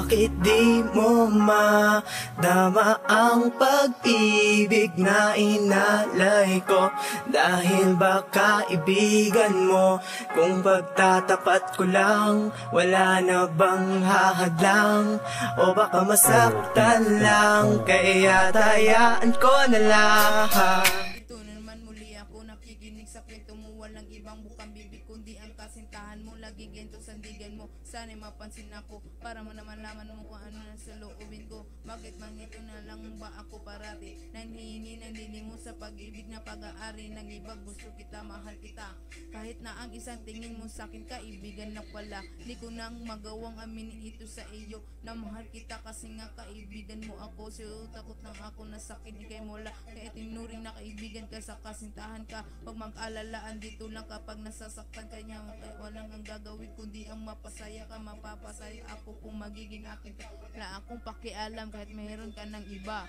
Bakit di mo madama ang pag-ibig na inalay ko? Dahil ba kaibigan mo? Kung pagtatapat ko lang, wala na bang hahadlang? O baka masaktan lang, kaya tayaan ko na lang. Ito na naman muli ako nakikinig sa kwento mo. Walang ibang bukang bibig kundi ang kasintahan mo. Lagi gento sandigan mo, sana'y mapansin ako, para mo naman laman mo kung ano na sa loobin ko. Bakit mang ito na lang ba ako parati nanghihingi ng dilim mo sa pag-ibig na pag-aari ng iba? Gusto kita, mahal kita, kahit na ang isang tingin mo sa akin kaibigan na pala. Di ko nang magawang aminin ito sa iyo na mahal kita, kasi nga kaibigan mo ako. So takot nang ako na sakit ikay mola, kaya tinuring na kaibigan ka sa kasintahan ka. Huwag mag-alalaan dito lang kapag nasasaktan ka niya, kaya walang ang gagawin kundi ang mapasaya ka. Mapapasaya ako kung magiging akin ka. Wala akong pakialam kahit mayroon ka ng iba.